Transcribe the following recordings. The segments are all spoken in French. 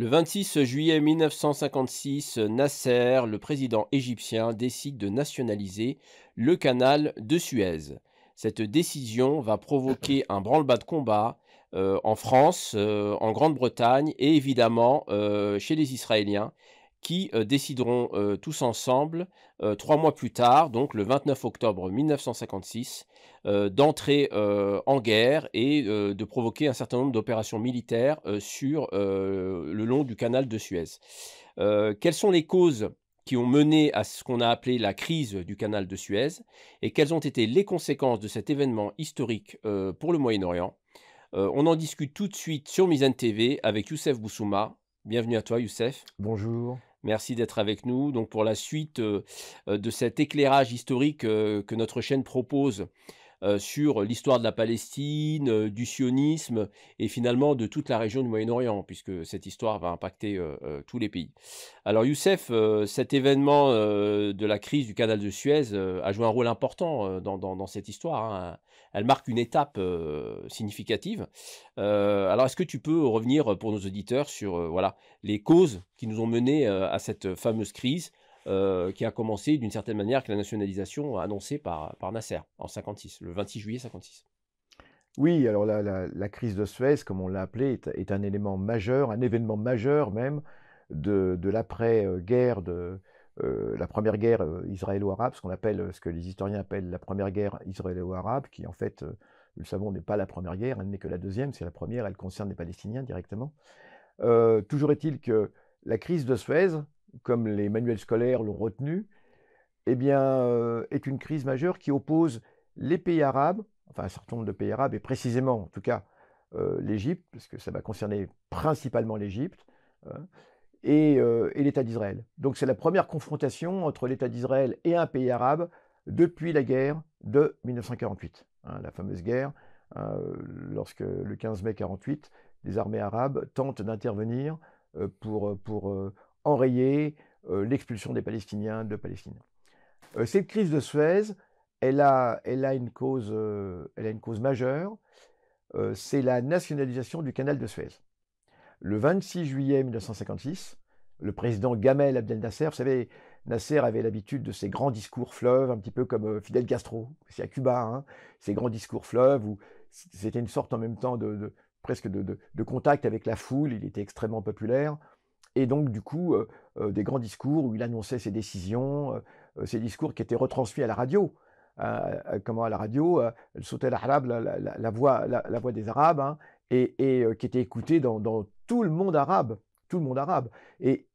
Le 26 juillet 1956, Nasser, le président égyptien, décide de nationaliser le canal de Suez. Cette décision va provoquer un branle-bas de combat en France, en Grande-Bretagne et évidemment chez les Israéliens qui décideront tous ensemble, 3 mois plus tard, donc le 29 octobre 1956, d'entrer en guerre et de provoquer un certain nombre d'opérations militaires sur le long du canal de Suez. Quelles sont les causes qui ont mené à ce qu'on a appelé la crise du canal de Suez et quelles ont été les conséquences de cet événement historique pour le Moyen-Orient? On en discute tout de suite sur Mizane TV avec Youssef Boussouma. Bienvenue à toi, Youssef. Bonjour. Merci d'être avec nous. Donc pour la suite de cet éclairage historique que notre chaîne propose sur l'histoire de la Palestine, du sionisme et finalement de toute la région du Moyen-Orient, puisque cette histoire va impacter tous les pays. Alors Youssef, cet événement de la crise du canal de Suez a joué un rôle important dans cette histoire, hein. Elle marque une étape significative. Alors est-ce que tu peux revenir pour nos auditeurs sur voilà, les causes qui nous ont menés à cette fameuse crise qui a commencé d'une certaine manière avec la nationalisation annoncée par Nasser en 56, le 26 juillet 56. Oui, alors la crise de Suez, comme on l'a appelé, est un élément majeur, un événement majeur même de l'après-guerre, de la première guerre israélo-arabe, ce qu'on appelle, ce que les historiens appellent la première guerre israélo-arabe, qui en fait, nous le savons, n'est pas la première guerre, elle n'est que la deuxième, c'est la première, elle concerne les Palestiniens directement. Toujours est-il que la crise de Suez, comme les manuels scolaires l'ont retenu, eh bien, est une crise majeure qui oppose les pays arabes, enfin un certain nombre de pays arabes, et précisément, en tout cas, l'Égypte, parce que ça va concerner principalement l'Égypte, hein, et l'État d'Israël. Donc c'est la première confrontation entre l'État d'Israël et un pays arabe depuis la guerre de 1948, hein, la fameuse guerre, hein, lorsque le 15 mai 48, les armées arabes tentent d'intervenir pour enrayer l'expulsion des Palestiniens de Palestine. Cette crise de Suez, elle a une cause majeure, c'est la nationalisation du canal de Suez. Le 26 juillet 1956, le président Gamal Abdel Nasser, vous savez, Nasser avait l'habitude de ces grands discours fleuves, un petit peu comme Fidel Castro, c'est à Cuba, hein, ces grands discours fleuves où c'était une sorte en même temps presque de contact avec la foule, il était extrêmement populaire. Et donc, du coup, des grands discours où il annonçait ses décisions, ces discours qui étaient retransmis à la radio. Comment à la radio, le Sawt al-Arab, la voix des Arabes, hein, et qui était écoutée dans tout le monde arabe, tout le monde arabe. Et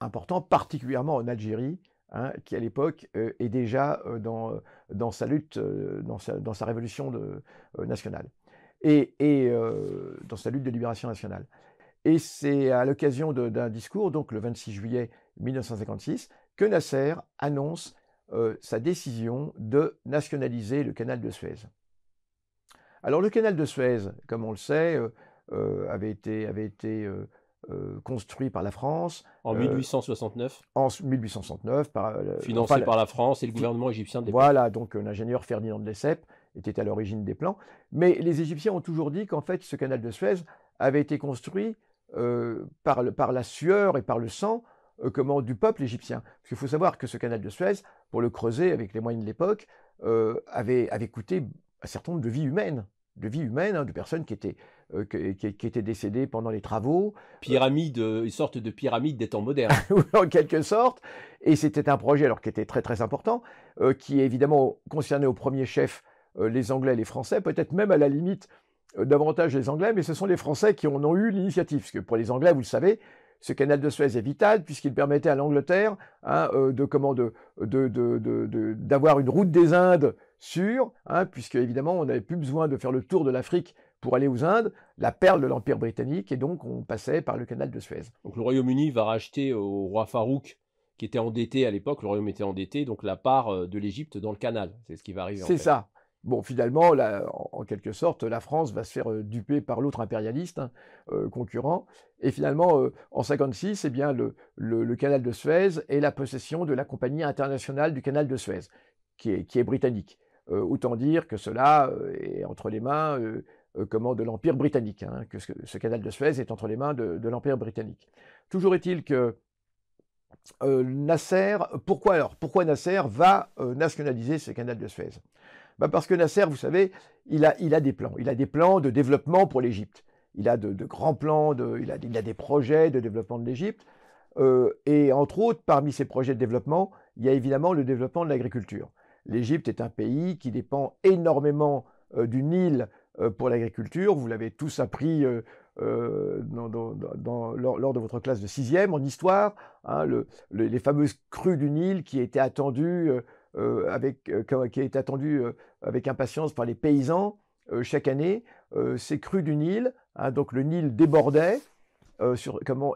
important particulièrement en Algérie, hein, qui à l'époque est déjà dans sa lutte, dans sa révolution nationale, et dans sa lutte de libération nationale. Et c'est à l'occasion d'un discours, donc le 26 juillet 1956, que Nasser annonce sa décision de nationaliser le canal de Suez. Alors le canal de Suez, comme on le sait, avait été construit par la France En 1869, en 1869, financé par la France et le gouvernement égyptien de l'époque. voilà, donc l'ingénieur Ferdinand de Lesseps était à l'origine des plans. Mais les Égyptiens ont toujours dit qu'en fait, ce canal de Suez avait été construit par la sueur et par le sang du peuple égyptien. Parce qu'il faut savoir que ce canal de Suez, pour le creuser avec les moyens de l'époque, avait coûté un certain nombre de vies humaines, hein, de personnes qui étaient décédées pendant les travaux. Pyramide, une sorte de pyramide des temps modernes. En quelque sorte. Et c'était un projet alors qui était très très important, qui évidemment concernait au premier chef les Anglais et les Français, peut-être même à la limite davantage les Anglais, mais ce sont les Français qui en ont eu l'initiative. Parce que pour les Anglais, vous le savez, ce canal de Suez est vital puisqu'il permettait à l'Angleterre, hein, d'avoir une route des Indes sûre, hein, puisque évidemment on n'avait plus besoin de faire le tour de l'Afrique pour aller aux Indes, la perle de l'Empire britannique, et donc on passait par le canal de Suez. Donc le Royaume-Uni va racheter au roi Farouk, qui était endetté à l'époque, le royaume était endetté, donc la part de l'Égypte dans le canal. C'est ce qui va arriver en C'est fait. ça. Bon, finalement, en quelque sorte, la France va se faire duper par l'autre impérialiste, hein, concurrent. Et finalement, en 1956, eh bien, le canal de Suez est la possession de la Compagnie internationale du canal de Suez, qui est britannique. Autant dire que cela est entre les mains de l'Empire britannique, hein, que ce canal de Suez est entre les mains de l'Empire britannique. Toujours est-il que Nasser, pourquoi Nasser va nationaliser ce canal de Suez? Parce que Nasser, vous savez, il a des plans. Il a des plans de développement pour l'Égypte. Il a de grands plans, il a des projets de développement de l'Égypte. Et entre autres, parmi ces projets de développement, il y a évidemment le développement de l'agriculture. L'Égypte est un pays qui dépend énormément du Nil pour l'agriculture. Vous l'avez tous appris lors de votre classe de 6e en histoire, hein, les fameuses crues du Nil qui étaient attendues avec impatience par les paysans chaque année. Ces crues du Nil, hein, donc le Nil débordait,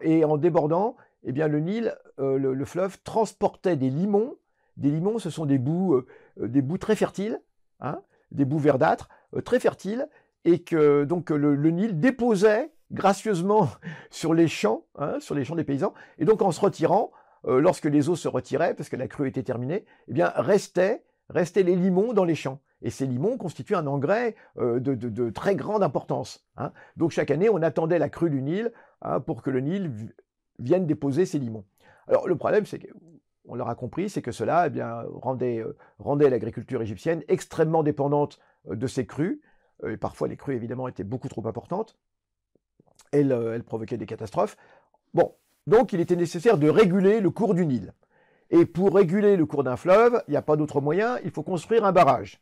et en débordant, eh bien, le Nil, le fleuve, transportait des limons. Des limons, ce sont des boues très fertiles, hein, des boues verdâtres, très fertiles, et que donc le Nil déposait gracieusement sur les champs, hein, sur les champs des paysans. Et donc en se retirant, lorsque les eaux se retiraient, parce que la crue était terminée, eh bien restaient les limons dans les champs. Et ces limons constituent un engrais de très grande importance, hein. Donc chaque année, on attendait la crue du Nil, hein, pour que le Nil vienne déposer ses limons. Alors le problème, c'est qu'on l'aura compris, c'est que cela, eh bien, rendait l'agriculture égyptienne extrêmement dépendante de ces crues. Et parfois, les crues, évidemment, étaient beaucoup trop importantes. Elles provoquaient des catastrophes. Bon, donc il était nécessaire de réguler le cours du Nil. Et pour réguler le cours d'un fleuve, il n'y a pas d'autre moyen, il faut construire un barrage.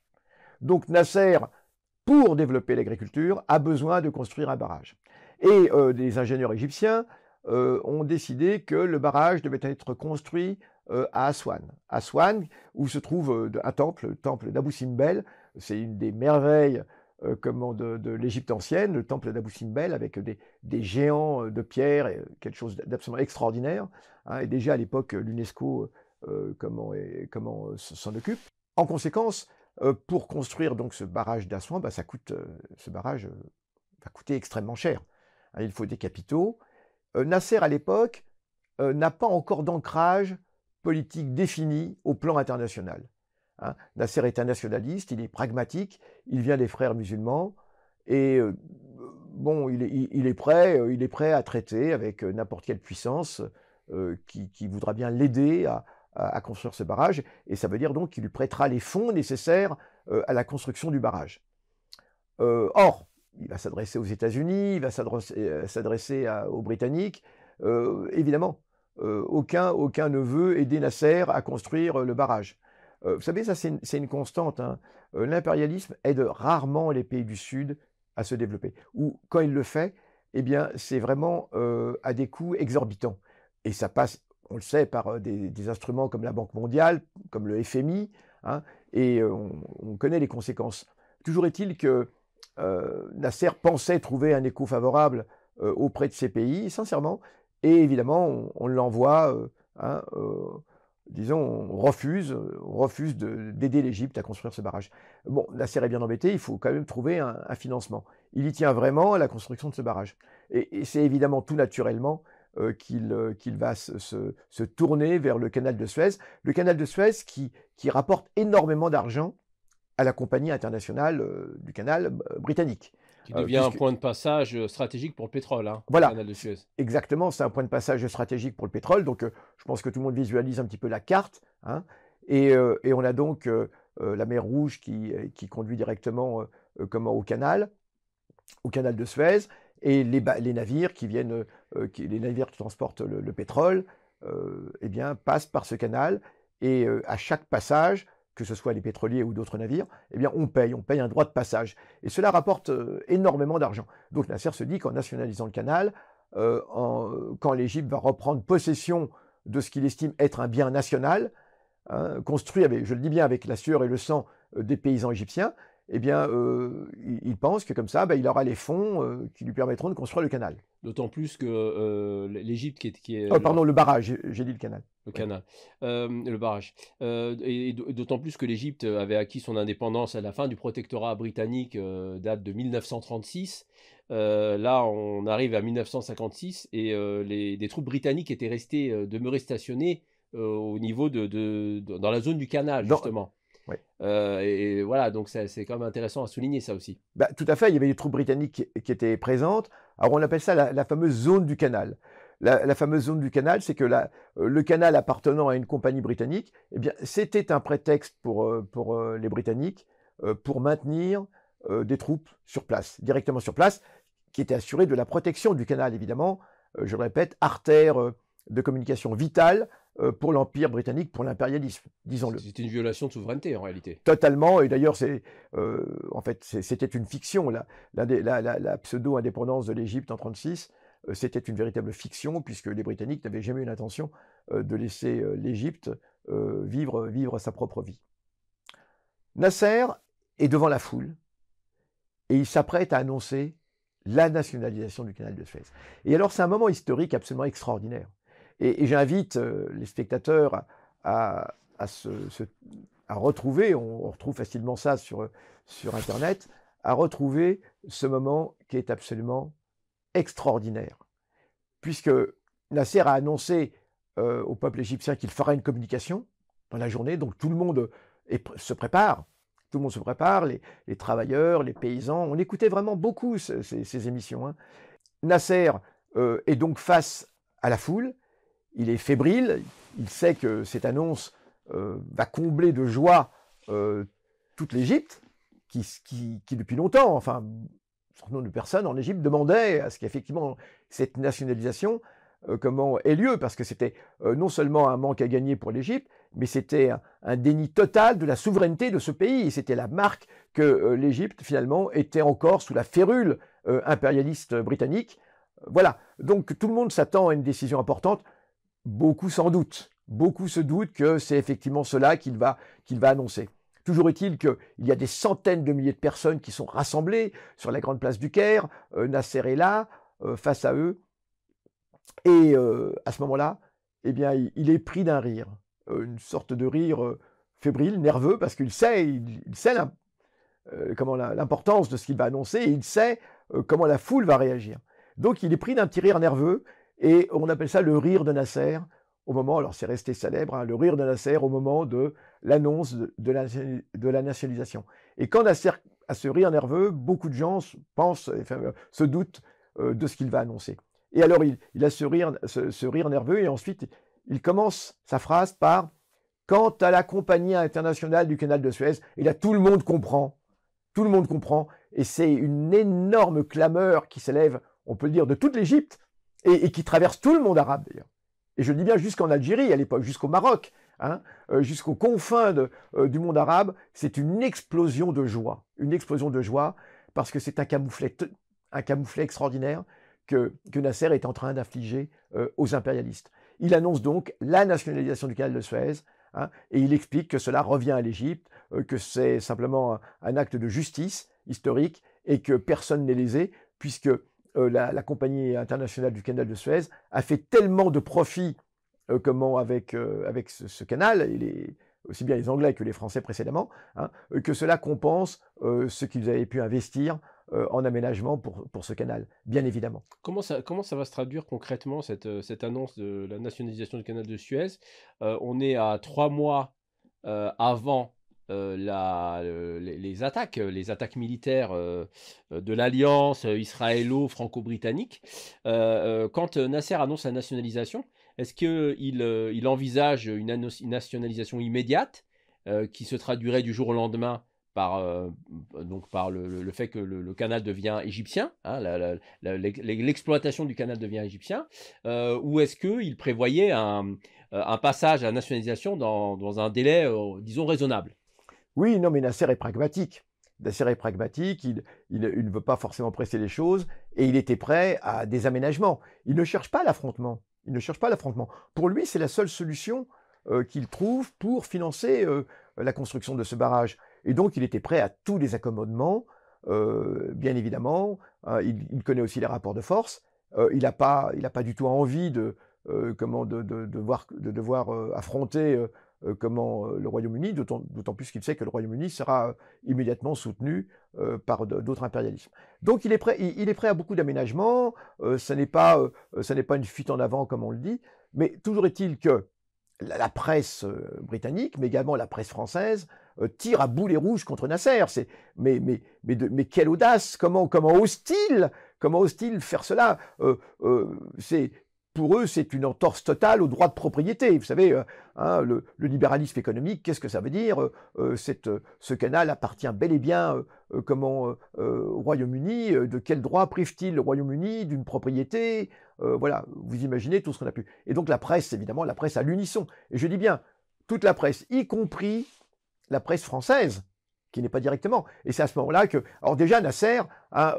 Donc Nasser, pour développer l'agriculture, a besoin de construire un barrage. Et des ingénieurs égyptiens ont décidé que le barrage devait être construit à Aswan. Aswan, où se trouve un temple, le temple d'Abou Simbel. C'est une des merveilles de l'Égypte ancienne, le temple d'Abou Simbel, avec des géants de pierre, quelque chose d'absolument extraordinaire, hein. Et déjà à l'époque, l'UNESCO s'en occupe. En conséquence, pour construire donc ce barrage d'Aswan, ce barrage va coûter extrêmement cher, hein. Il faut des capitaux. Nasser, à l'époque, n'a pas encore d'ancrage politique défini au plan international, hein. Nasser est un nationaliste, il est pragmatique, il vient des frères musulmans, et bon, il est prêt à traiter avec n'importe quelle puissance qui voudra bien l'aider à construire ce barrage, et ça veut dire donc qu'il lui prêtera les fonds nécessaires à la construction du barrage. Or, il va s'adresser aux États-Unis, il va s'adresser aux Britanniques. Évidemment, aucun ne veut aider Nasser à construire le barrage. Vous savez, ça c'est une constante, hein. L'impérialisme aide rarement les pays du Sud à se développer. Ou quand il le fait, eh bien, c'est vraiment à des coûts exorbitants. Et ça passe, on le sait, par des instruments comme la Banque mondiale, comme le FMI, hein, et on connaît les conséquences. Toujours est-il que Nasser pensait trouver un écho favorable auprès de ces pays, sincèrement, et évidemment, on l'envoie, hein, disons, on refuse d'aider l'Égypte à construire ce barrage. Bon, Nasser est bien embêté, il faut quand même trouver un financement. Il y tient vraiment à la construction de ce barrage. Et c'est évidemment tout naturellement qu'il va se tourner vers le canal de Suez. Le canal de Suez qui rapporte énormément d'argent à la compagnie internationale du canal britannique. Qui devient un point de passage stratégique pour le pétrole, hein, voilà, le canal de Suez. Exactement, c'est un point de passage stratégique pour le pétrole. Donc, je pense que tout le monde visualise un petit peu la carte, hein, et on a donc la mer Rouge qui conduit directement au canal de Suez, et les navires qui viennent, les navires qui transportent le pétrole, eh bien, passent par ce canal, et à chaque passage, que ce soit les pétroliers ou d'autres navires, eh bien, on paye un droit de passage. Et cela rapporte énormément d'argent. Donc Nasser se dit qu'en nationalisant le canal, quand l'Égypte va reprendre possession de ce qu'il estime être un bien national, hein, construit, je le dis bien, avec la sueur et le sang des paysans égyptiens, eh bien, il pense que comme ça, il aura les fonds qui lui permettront de construire le canal. D'autant plus que l'Égypte qui est pardon, le barrage, j'ai dit le canal. Le canal, le barrage. Et d'autant plus que l'Égypte avait acquis son indépendance à la fin du protectorat britannique, date de 1936. Là, on arrive à 1956 et des troupes britanniques étaient demeurées stationnées au niveau dans la zone du canal, justement. Oui. Et voilà, donc c'est quand même intéressant à souligner ça aussi. Bah, tout à fait, il y avait des troupes britanniques qui étaient présentes. Alors on appelle ça la fameuse zone du canal. La fameuse zone du canal, c'est que le canal appartenant à une compagnie britannique, eh bien, c'était un prétexte pour les Britanniques pour maintenir des troupes sur place, directement sur place, qui étaient assurées de la protection du canal, évidemment. Je le répète, artère de communication vitale pour l'Empire britannique, pour l'impérialisme, disons-le. C'était une violation de souveraineté en réalité. Totalement, et d'ailleurs, en fait, c'était une fiction. La pseudo-indépendance de l'Égypte en 1936, c'était une véritable fiction, puisque les Britanniques n'avaient jamais eu l'intention de laisser l'Égypte vivre sa propre vie. Nasser est devant la foule, et il s'apprête à annoncer la nationalisation du canal de Suez. Et alors, c'est un moment historique absolument extraordinaire. Et j'invite les spectateurs à retrouver, on retrouve facilement ça sur Internet, à retrouver ce moment qui est absolument extraordinaire. Puisque Nasser a annoncé au peuple égyptien qu'il fera une communication dans la journée, donc tout le monde se prépare. Tout le monde se prépare, les travailleurs, les paysans. On écoutait vraiment beaucoup ces émissions. Hein. Nasser est donc face à la foule. Il est fébrile. Il sait que cette annonce va combler de joie toute l'Égypte, qui depuis longtemps, enfin, un certain nombre de personnes en Égypte demandaient à ce qu'effectivement cette nationalisation ait lieu, parce que c'était non seulement un manque à gagner pour l'Égypte, mais c'était un déni total de la souveraineté de ce pays. Et c'était la marque que l'Égypte, finalement, était encore sous la férule impérialiste britannique. Voilà. Donc tout le monde s'attend à une décision importante. Beaucoup s'en doutent. Beaucoup se doutent que c'est effectivement cela qu'il va annoncer. Toujours est-il qu'il y a des centaines de milliers de personnes qui sont rassemblées sur la grande place du Caire. Nasser est là, face à eux. Et à ce moment-là, eh bien, il est pris d'un rire. Une sorte de rire fébrile, nerveux, parce qu'il sait l'importance de ce qu'il va annoncer, et il sait comment la foule va réagir. Donc il est pris d'un petit rire nerveux, et on appelle ça le rire de Nasser, au moment, alors c'est resté célèbre, hein, le rire de Nasser au moment de l'annonce de la nationalisation. Et quand Nasser a ce rire nerveux, beaucoup de gens se doutent de ce qu'il va annoncer. Et alors il a ce rire nerveux, et ensuite il commence sa phrase par « Quant à la compagnie internationale du canal de Suez », et là tout le monde comprend, et c'est une énorme clameur qui s'élève, on peut le dire, de toute l'Égypte, et qui traverse tout le monde arabe d'ailleurs. Et je le dis bien jusqu'en Algérie à l'époque, jusqu'au Maroc, hein, jusqu'aux confins du monde arabe, c'est une explosion de joie, parce que c'est un camouflet extraordinaire que Nasser est en train d'infliger aux impérialistes. Il annonce donc la nationalisation du canal de Suez, hein, et il explique que cela revient à l'Égypte, que c'est simplement un acte de justice historique, et que personne n'est lésé, puisque la compagnie internationale du canal de Suez a fait tellement de profits avec ce canal, aussi bien les Anglais que les Français précédemment, hein, que cela compense ce qu'ils avaient pu investir en aménagement pour ce canal, bien évidemment. Comment ça va se traduire concrètement cette annonce de la nationalisation du canal de Suez? On est à 3 mois avant les attaques militaires de l'alliance israélo-franco-britannique. Quand Nasser annonce la nationalisation, est-ce qu'il envisage une nationalisation immédiate qui se traduirait du jour au lendemain par le fait que le canal devient égyptien, hein, l'exploitation du canal devient égyptien, ou est-ce qu'il prévoyait un passage à la nationalisation dans un délai, disons, raisonnable? Oui, non, mais Nasser est pragmatique. Il ne veut pas forcément presser les choses, et il était prêt à des aménagements. Il ne cherche pas l'affrontement. Pour lui, c'est la seule solution qu'il trouve pour financer la construction de ce barrage. Et donc, il était prêt à tous les accommodements, bien évidemment. Il connaît aussi les rapports de force. Il n'a pas du tout envie de devoir affronter le Royaume-Uni, d'autant plus qu'il sait que le Royaume-Uni sera immédiatement soutenu par d'autres impérialismes. Donc il est prêt à beaucoup d'aménagements, ça n'est pas une fuite en avant comme on le dit, mais toujours est-il que la presse britannique, mais également la presse française, tire à boulet rouge contre Nasser. Mais quelle audace! Comment ose-t-il faire cela? Pour eux, c'est une entorse totale au droit de propriété. Vous savez, hein, le libéralisme économique, qu'est-ce que ça veut dire? Ce canal appartient bel et bien au Royaume-Uni. De quel droit prive-t-il le Royaume-Uni d'une propriété? Voilà, vous imaginez tout ce qu'on a pu. Et donc la presse, évidemment, la presse à l'unisson. Et je dis bien, toute la presse, y compris la presse française, qui n'est pas directement. Et c'est à ce moment-là que... Alors déjà, Nasser, hein,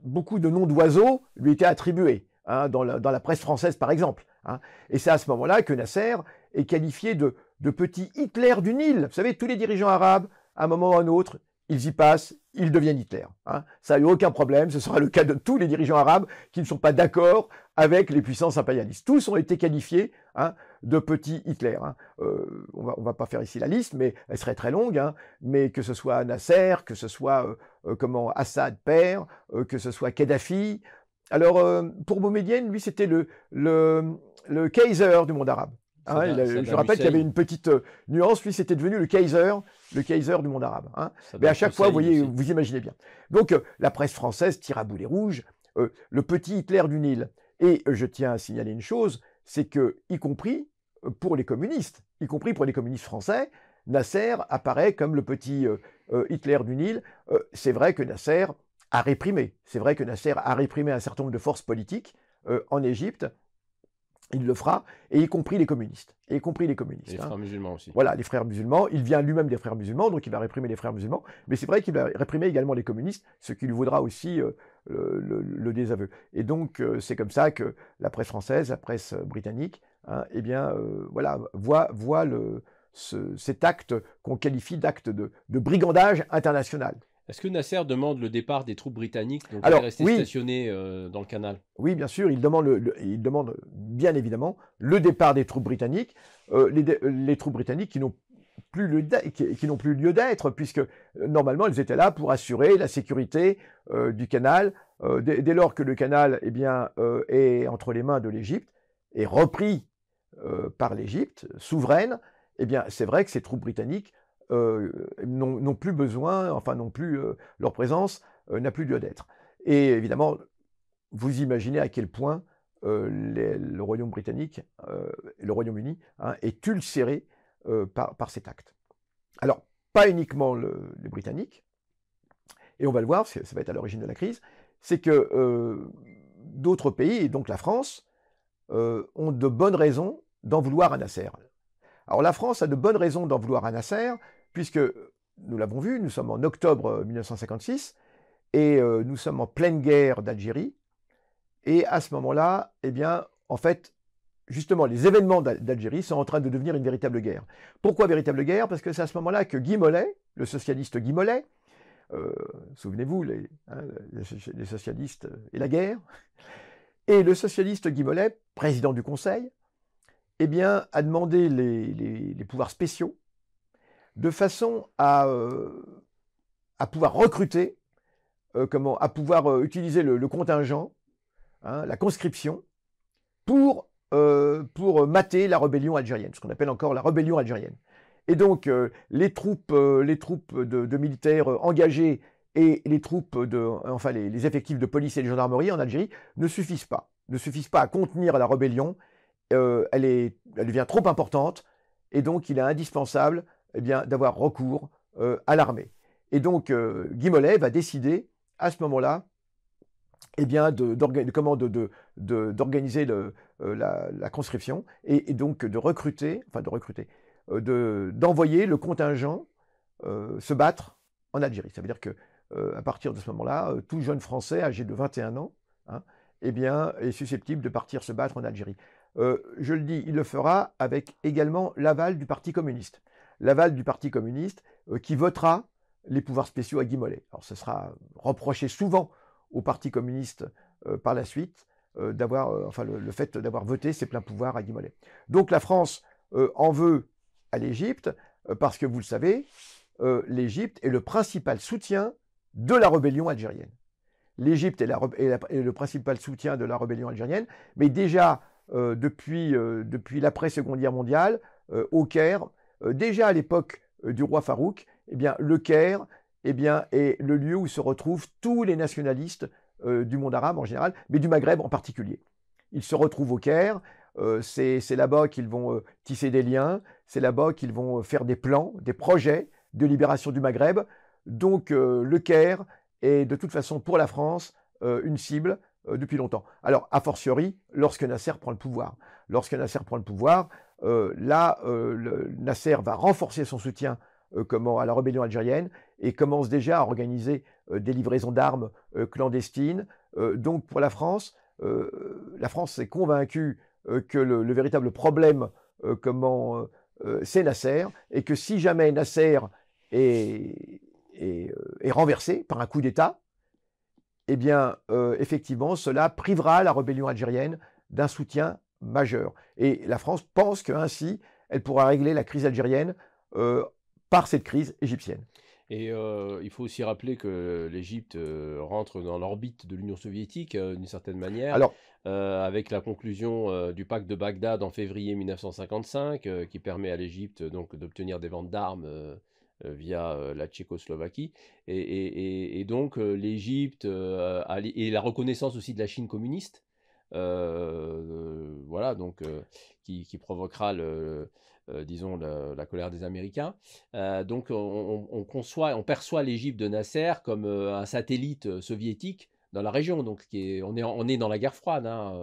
beaucoup de noms d'oiseaux lui étaient attribués. Hein, dans la presse française, par exemple. Hein. Et c'est à ce moment-là que Nasser est qualifié de petit Hitler du Nil. Vous savez, tous les dirigeants arabes, à un moment ou à un autre, ils y passent, ils deviennent Hitler. Hein. Ça n'a eu aucun problème, ce sera le cas de tous les dirigeants arabes qui ne sont pas d'accord avec les puissances impérialistes. Tous ont été qualifiés, hein, de petit Hitler. Hein. On va pas faire ici la liste, mais elle serait très longue. Hein. Mais que ce soit Nasser, que ce soit Assad père, que ce soit Kadhafi. Alors, pour Boumedienne, lui, c'était le Kaiser du monde arabe. Hein, je rappelle qu'il y avait une petite nuance. Lui, c'était devenu le Kaiser du monde arabe. Hein. Mais à chaque fois, vous voyez, vous imaginez bien. Donc, la presse française tire à boulet rouge, le petit Hitler du Nil. Et je tiens à signaler une chose, c'est que, y compris pour les communistes français, Nasser apparaît comme le petit Hitler du Nil. C'est vrai que Nasser a réprimé. C'est vrai que Nasser a réprimé un certain nombre de forces politiques en Égypte. Il le fera, et y compris les communistes. Et les frères musulmans aussi. Voilà, les frères musulmans. Il vient lui-même des frères musulmans, donc il va réprimer les frères musulmans. Mais c'est vrai qu'il va réprimer également les communistes, ce qui lui vaudra aussi le désaveu. Et donc, c'est comme ça que la presse française, la presse britannique, hein, eh bien, voilà, voit cet acte qu'on qualifie d'acte de brigandage international. Est-ce que Nasser demande le départ des troupes britanniques, donc alors, rester stationnées dans le canal? Oui, bien sûr, il demande bien évidemment le départ des troupes britanniques, les troupes britanniques qui n'ont plus lieu d'être, puisque normalement elles étaient là pour assurer la sécurité du canal. Dès lors que le canal est entre les mains de l'Égypte, et repris par l'Égypte, souveraine, eh bien c'est vrai que ces troupes britanniques n'ont plus besoin, enfin non plus, leur présence n'a plus lieu d'être. Et évidemment, vous imaginez à quel point le Royaume britannique, le Royaume-Uni, hein, est ulcéré par cet acte. Alors, pas uniquement les Britanniques, et on va le voir, ça va être à l'origine de la crise, c'est que d'autres pays, et donc la France, ont de bonnes raisons d'en vouloir à Nasser. Alors la France a de bonnes raisons d'en vouloir à Nasser, puisque, nous l'avons vu, nous sommes en octobre 1956, et nous sommes en pleine guerre d'Algérie, et à ce moment-là, eh bien, en fait, justement, les événements d'Algérie sont en train de devenir une véritable guerre. Pourquoi véritable guerre? Parce que c'est à ce moment-là que Guy Mollet, le socialiste Guy Mollet, souvenez-vous, les socialistes et la guerre, et le socialiste Guy Mollet, président du Conseil, eh bien, a demandé les pouvoirs spéciaux de façon à pouvoir recruter, à pouvoir utiliser le contingent, hein, la conscription, pour mater la rébellion algérienne, ce qu'on appelle encore la rébellion algérienne. Et donc, les troupes de militaires engagés et les troupes les effectifs de police et de gendarmerie en Algérie ne suffisent pas à contenir la rébellion. Elle devient trop importante, et donc il est indispensable d'avoir recours à l'armée. Et donc Guy Mollet va décider à ce moment-là d'organiser la conscription et donc d'envoyer le contingent se battre en Algérie. Ça veut dire que à partir de ce moment-là, tout jeune Français âgé de 21 ans, hein, est susceptible de partir se battre en Algérie. Je le dis, il le fera avec également l'aval du Parti communiste. L'aval du Parti communiste qui votera les pouvoirs spéciaux à Guy Mollet. Alors ce sera reproché souvent au Parti communiste par la suite le fait d'avoir voté ces pleins pouvoirs à Guy Mollet. Donc la France en veut à l'Égypte parce que vous le savez, l'Égypte est le principal soutien de la rébellion algérienne. L'Égypte est le principal soutien de la rébellion algérienne, mais déjà depuis l'après-Seconde Guerre mondiale, au Caire. Déjà à l'époque du roi Farouk, eh bien, le Caire est le lieu où se retrouvent tous les nationalistes du monde arabe en général, mais du Maghreb en particulier. Ils se retrouvent au Caire, c'est là-bas qu'ils vont tisser des liens, c'est là-bas qu'ils vont faire des plans, des projets de libération du Maghreb. Donc le Caire est de toute façon pour la France une cible depuis longtemps. Alors, a fortiori, lorsque Nasser prend le pouvoir. Lorsque Nasser prend le pouvoir, Nasser va renforcer son soutien à la rébellion algérienne et commence déjà à organiser des livraisons d'armes clandestines. Donc pour la France est convaincue que le véritable problème c'est Nasser, et que si jamais Nasser est renversé par un coup d'État, eh bien, effectivement, cela privera la rébellion algérienne d'un soutien majeur. Et la France pense qu'ainsi, elle pourra régler la crise algérienne par cette crise égyptienne. Et il faut aussi rappeler que l'Égypte rentre dans l'orbite de l'Union soviétique d'une certaine manière, Alors, avec la conclusion du pacte de Bagdad en février 1955, qui permet à l'Égypte donc d'obtenir des ventes d'armes via la Tchécoslovaquie. Et donc l'Égypte et la reconnaissance aussi de la Chine communiste, voilà, donc qui provoquera disons la colère des Américains. Donc on perçoit l'Égypte de Nasser comme un satellite soviétique dans la région. Donc on est dans la guerre froide, hein,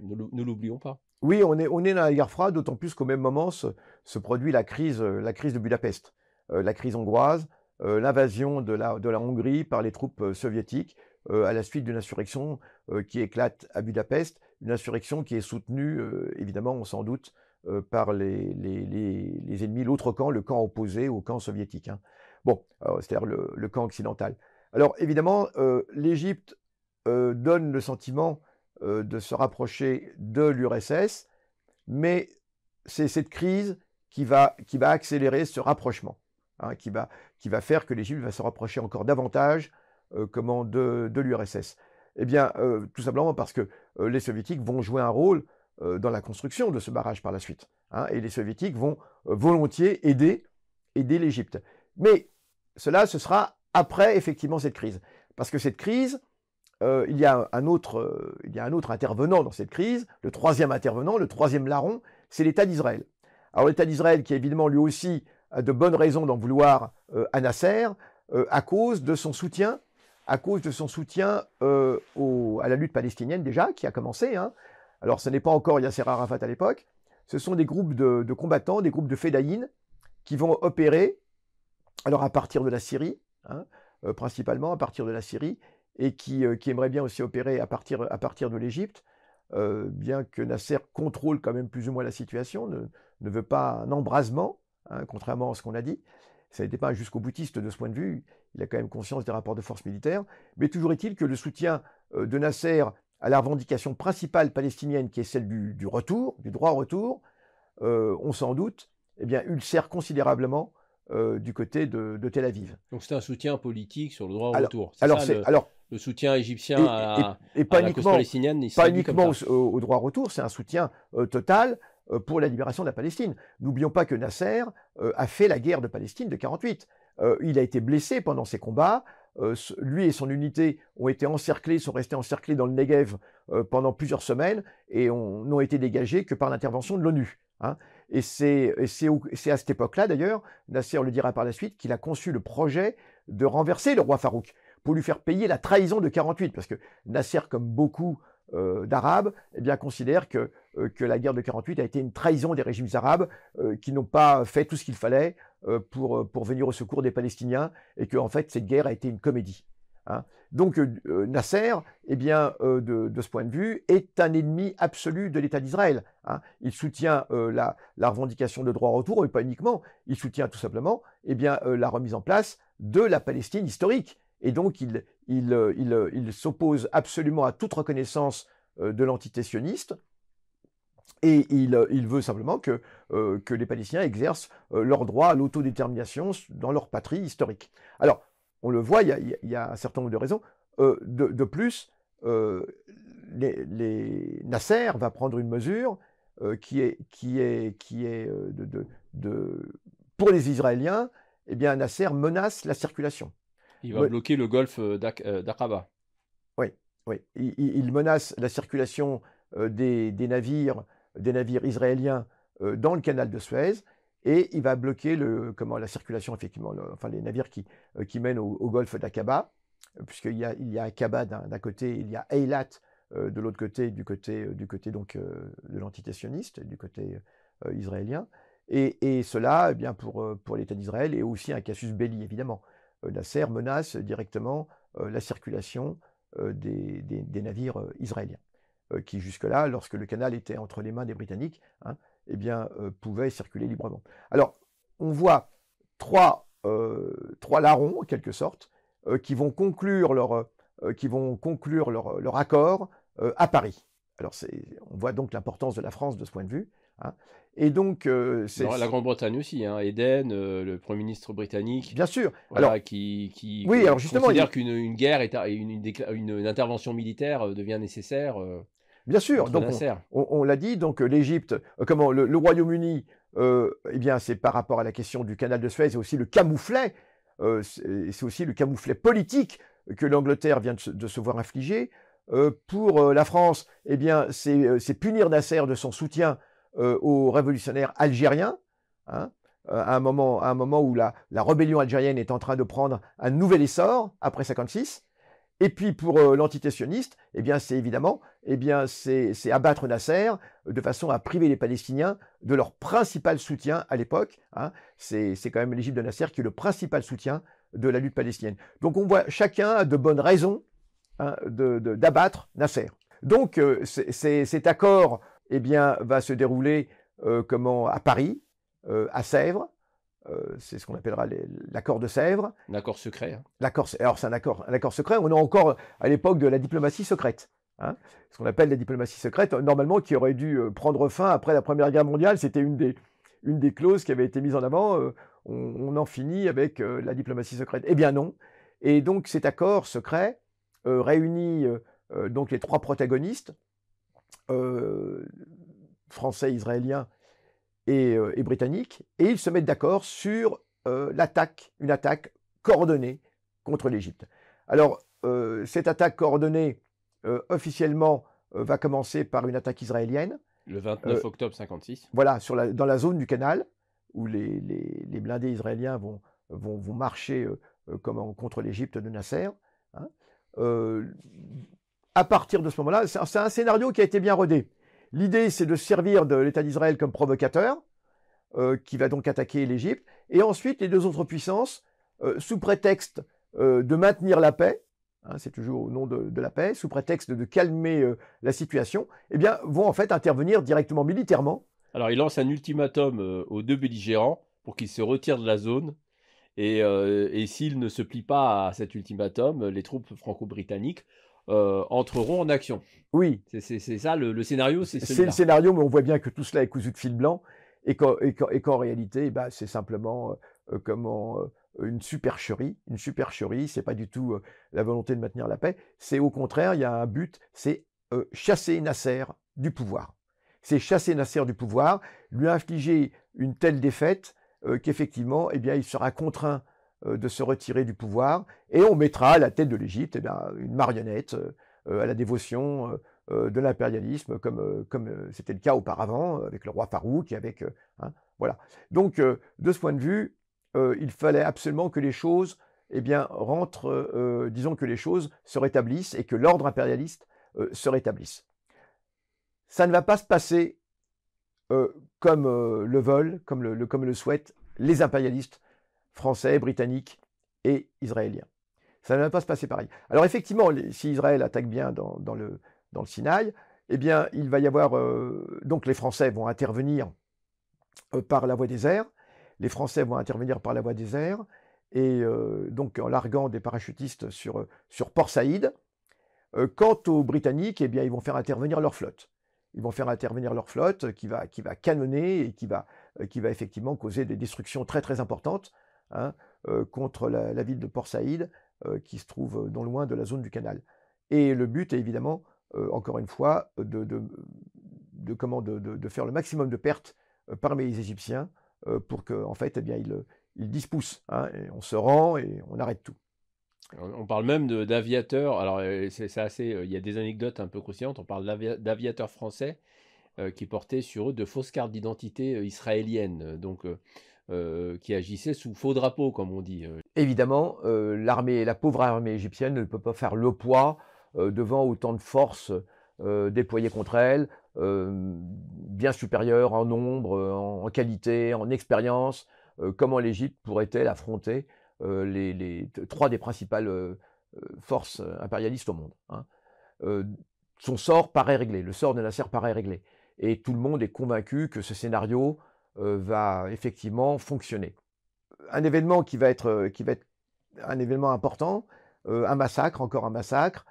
ne l'oublions pas. oui, on est dans la guerre froide, d'autant plus qu'au même moment se produit la crise de Budapest, la crise hongroise, l'invasion de la Hongrie par les troupes soviétiques à la suite d'une insurrection qui éclate à Budapest, une insurrection qui est soutenue, évidemment, on s'en doute, par les ennemis, l'autre camp, le camp opposé au camp soviétique. Hein. Bon, c'est-à-dire le camp occidental. Alors, évidemment, l'Égypte donne le sentiment de se rapprocher de l'URSS, mais c'est cette crise qui va accélérer ce rapprochement, hein, qui va faire que l'Égypte va se rapprocher encore davantage de l'URSS. Eh bien, tout simplement parce que les Soviétiques vont jouer un rôle dans la construction de ce barrage par la suite, hein, et les Soviétiques vont volontiers aider l'Égypte. Mais ce sera après, effectivement, cette crise. Parce que cette crise, il y a un autre intervenant dans cette crise, le troisième intervenant, le troisième larron, c'est l'État d'Israël. Alors l'État d'Israël qui, évidemment, lui aussi, a de bonnes raisons d'en vouloir à Nasser, à cause de son soutien, à la lutte palestinienne déjà, qui a commencé. Hein. Alors ce n'est pas encore Yasser Arafat à l'époque, ce sont des groupes de combattants, des groupes de fédayines, qui vont opérer, alors à partir de la Syrie, hein, principalement à partir de la Syrie, et qui aimeraient bien aussi opérer à partir de l'Égypte, bien que Nasser contrôle quand même plus ou moins la situation, ne veut pas un embrasement, hein, contrairement à ce qu'on a dit. Ça n'était pas un jusqu'au boutiste de ce point de vue, il a quand même conscience des rapports de force militaires, mais toujours est-il que le soutien de Nasser à la revendication principale palestinienne, qui est celle du droit au retour, on s'en doute, eh bien, ulcère considérablement du côté de Tel Aviv. Donc c'est un soutien politique sur le droit au retour. Le soutien égyptien à la cause palestinienne, pas uniquement au droit au retour, c'est un soutien total pour la libération de la Palestine. N'oublions pas que Nasser a fait la guerre de Palestine de 1948. Il a été blessé pendant ces combats. Lui et son unité sont restés encerclés dans le Negev pendant plusieurs semaines et n'ont été dégagés que par l'intervention de l'ONU. Hein. Et c'est à cette époque-là, d'ailleurs, Nasser le dira par la suite, qu'il a conçu le projet de renverser le roi Farouk pour lui faire payer la trahison de 1948, parce que Nasser, comme beaucoup d'Arabes, eh bien, considère que la guerre de 1948 a été une trahison des régimes arabes qui n'ont pas fait tout ce qu'il fallait pour venir au secours des Palestiniens, et que en fait cette guerre a été une comédie. Hein. Donc Nasser, eh bien, de ce point de vue, est un ennemi absolu de l'État d'Israël. Hein. Il soutient la revendication de droit au retour, mais pas uniquement. Il soutient tout simplement, eh bien, la remise en place de la Palestine historique. Et donc il s'oppose absolument à toute reconnaissance de l'entité sioniste. Et il veut simplement que les Palestiniens exercent leur droit à l'autodétermination dans leur patrie historique. Alors, on le voit, il y a un certain nombre de raisons. De plus, Nasser va prendre une mesure pour les Israéliens, eh bien Nasser menace la circulation. Il va bloquer le golfe d'Aqaba. Oui, oui. Il menace la circulation des navires israéliens dans le canal de Suez, et il va bloquer la circulation, effectivement, enfin les navires qui mènent au golfe d'Aqaba, puisqu'il y a Aqaba d'un côté, il y a Eilat de l'autre côté, du côté donc de l'entité sioniste, du côté israélien. Et cela, eh bien, pour l'État d'Israël, est aussi un casus belli, évidemment. Nasser menace directement la circulation des navires israéliens, qui jusque-là, lorsque le canal était entre les mains des Britanniques, hein, eh bien, pouvaient circuler librement. Alors, on voit trois larrons, en quelque sorte, qui vont conclure leur accord à Paris. Alors, on voit donc l'importance de la France de ce point de vue. Hein. Et donc, la Grande-Bretagne aussi, hein, Eden, le Premier ministre britannique. Bien sûr. Voilà, alors, qui alors justement, considère qu'une guerre, une intervention militaire devient nécessaire. Bien sûr. Donc, on l'a dit. Donc, l'Égypte, le Royaume-Uni, eh bien, c'est par rapport à la question du canal de Suez, c'est aussi le camouflet. C'est aussi le camouflet politique que l'Angleterre vient de se voir infliger. Pour la France, eh bien, c'est punir Nasser de son soutien aux révolutionnaires algériens, hein, à un moment où la rébellion algérienne est en train de prendre un nouvel essor après 1956. Et puis pour l'entité sioniste, eh bien, c'est évidemment, c'est abattre Nasser de façon à priver les Palestiniens de leur principal soutien à l'époque. Hein. C'est quand même l'Égypte de Nasser qui est le principal soutien de la lutte palestinienne. Donc on voit chacun a de bonnes raisons, hein, d'abattre Nasser. Donc cet accord, eh bien, va se dérouler à Paris, à Sèvres. C'est ce qu'on appellera l'accord de Sèvres. Un accord secret. Hein. Alors c'est un accord secret. On est encore à l'époque de la diplomatie secrète. Hein, ce qu'on appelle la diplomatie secrète, normalement qui aurait dû prendre fin après la Première Guerre mondiale. C'était une des clauses qui avait été mise en avant. On en finit avec la diplomatie secrète. Eh bien non. Et donc cet accord secret réunit donc les trois protagonistes, français, israéliens et britanniques, et ils se mettent d'accord sur une attaque coordonnée contre l'Égypte. Alors, cette attaque coordonnée, officiellement, va commencer par une attaque israélienne. Le 29 octobre 1956. Voilà, dans la zone du canal, où les blindés israéliens vont marcher contre l'Égypte de Nasser. Hein. À partir de ce moment-là, c'est un scénario qui a été bien rodé. L'idée, c'est de servir de l'État d'Israël comme provocateur, qui va donc attaquer l'Égypte, et ensuite les deux autres puissances, sous prétexte de maintenir la paix, hein, c'est toujours au nom de la paix, sous prétexte de calmer la situation, eh bien, vont en fait intervenir directement militairement. Alors, il lance un ultimatum aux deux belligérants pour qu'ils se retirent de la zone, et s'ils ne se plient pas à cet ultimatum, les troupes franco-britanniques entreront en action. Oui. C'est ça, le scénario, c'est celui-là. C'est le scénario, mais on voit bien que tout cela est cousu de fil blanc, et qu'en réalité, bah, c'est simplement une supercherie. Une supercherie, c'est pas du tout la volonté de maintenir la paix, c'est au contraire, il y a un but, c'est chasser Nasser du pouvoir. C'est chasser Nasser du pouvoir, lui infliger une telle défaite qu'effectivement, eh bien, il sera contraint de se retirer du pouvoir, et on mettra à la tête de l'Égypte une marionnette à la dévotion de l'impérialisme, comme c'était le cas auparavant avec le roi Farouk, et avec hein, voilà. Donc de ce point de vue, il fallait absolument que les choses, eh bien, disons que les choses se rétablissent et que l'ordre impérialiste se rétablisse. Ça ne va pas se passer comme le veulent, comme le souhaitent les impérialistes français, britanniques et israéliens. Ça ne va pas se passer pareil. Alors effectivement, si Israël attaque bien dans le Sinaï, eh bien, il va y avoir... donc les Français vont intervenir par la voie des airs. Les Français vont intervenir par la voie des airs, et donc en larguant des parachutistes sur Port Saïd. Quant aux Britanniques, eh bien, ils vont faire intervenir leur flotte. Ils vont faire intervenir leur flotte qui va canonner et qui va effectivement causer des destructions très très importantes, hein, contre la ville de Port Saïd, qui se trouve non loin de la zone du canal. Et le but est évidemment encore une fois, de faire le maximum de pertes parmi les Égyptiens pour qu'en fait, eh bien, ils dispoussent, hein, et on se rend et on arrête tout. On parle même d'aviateurs. Alors, c'est assez, il y a des anecdotes un peu croustillantes. On parle d'aviateurs français qui portaient sur eux de fausses cartes d'identité israéliennes, qui agissaient sous faux drapeau, comme on dit. Évidemment, la pauvre armée égyptienne ne peut pas faire le poids devant autant de forces déployées contre elle, bien supérieures en nombre, en qualité, en expérience. Comment l'Égypte pourrait-elle affronter trois des principales forces impérialistes au monde, hein. Son sort paraît réglé, le sort de Nasser paraît réglé. Et tout le monde est convaincu que ce scénario va effectivement fonctionner. Un événement qui va être un événement important, un massacre, encore un massacre,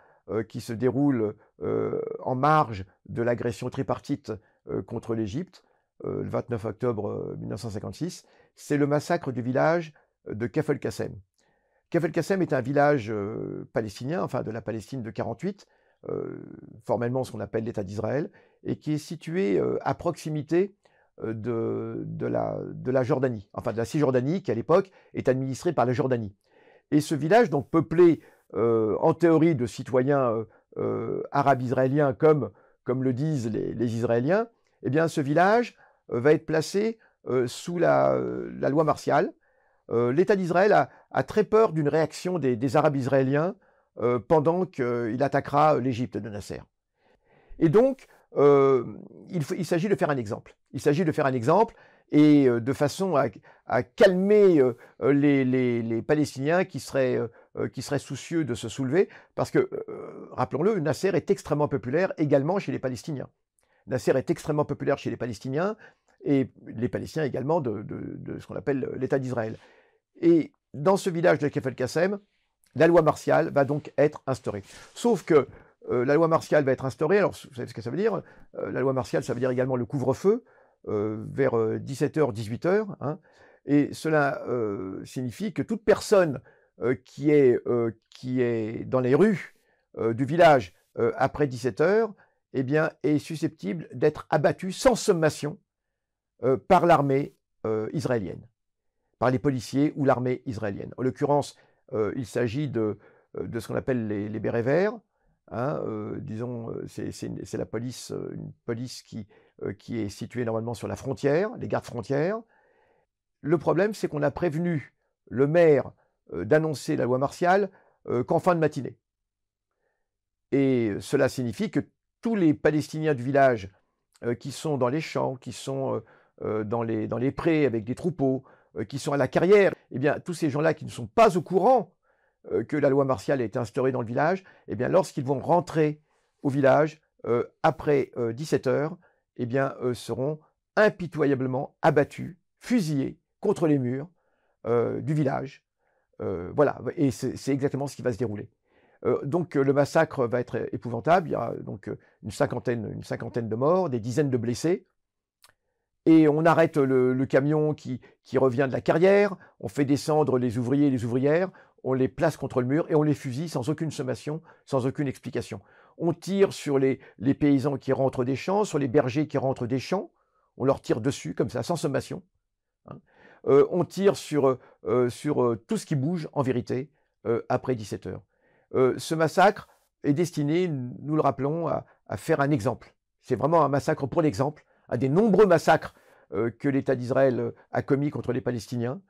qui se déroule en marge de l'agression tripartite contre l'Égypte, le 29 octobre 1956. C'est le massacre du village de Kafr el-Qassem. Kafr el-Qassem est un village palestinien, enfin de la Palestine de 48, formellement ce qu'on appelle l'État d'Israël, et qui est situé à proximité de la Jordanie, enfin de la Cisjordanie, qui à l'époque est administrée par la Jordanie. Et ce village, donc peuplé en théorie de citoyens arabes israéliens, comme le disent les Israéliens, eh bien ce village va être placé sous la loi martiale. L'État d'Israël a très peur d'une réaction des Arabes israéliens pendant qu'il attaquera l'Égypte de Nasser. Et donc, il s'agit de faire un exemple. Il s'agit de faire un exemple et de façon à calmer les Palestiniens qui seraient soucieux de se soulever, parce que, rappelons-le, Nasser est extrêmement populaire également chez les Palestiniens. Nasser est extrêmement populaire chez les Palestiniens et les Palestiniens également de ce qu'on appelle l'État d'Israël. Et dans ce village de Kafr el-Qassem, la loi martiale va donc être instaurée. Sauf que la loi martiale va être instaurée, alors vous savez ce que ça veut dire, la loi martiale, ça veut dire également le couvre-feu, vers 17h, 18h, hein, et cela signifie que toute personne qui est dans les rues du village après 17h, eh bien, est susceptible d'être abattue sans sommation par l'armée israélienne, par les policiers ou l'armée israélienne. En l'occurrence, il s'agit de ce qu'on appelle les bérets verts. Hein, disons, c'est la police, une police qui est située normalement sur la frontière, les gardes frontières. Le problème, c'est qu'on a prévenu le maire d'annoncer la loi martiale qu'en fin de matinée. Et cela signifie que tous les Palestiniens du village qui sont dans les champs, qui sont dans les prés avec des troupeaux, qui sont à la carrière, eh bien, tous ces gens-là qui ne sont pas au courant que la loi martiale a été instaurée dans le village, eh bien, lorsqu'ils vont rentrer au village après 17h, eh bien, seront impitoyablement abattus, fusillés contre les murs du village. Voilà, et c'est exactement ce qui va se dérouler. Donc le massacre va être épouvantable, il y a donc une cinquantaine de morts, des dizaines de blessés. Et on arrête le camion qui revient de la carrière, on fait descendre les ouvriers et les ouvrières, on les place contre le mur et on les fusille sans aucune sommation, sans aucune explication. On tire sur les paysans qui rentrent des champs, sur les bergers qui rentrent des champs, on leur tire dessus comme ça, sans sommation. Hein. On tire sur tout ce qui bouge, en vérité, après 17h. Ce massacre est destiné, nous le rappelons, à faire un exemple. C'est vraiment un massacre pour l'exemple, à des nombreux massacres que l'État d'Israël a commis contre les Palestiniens.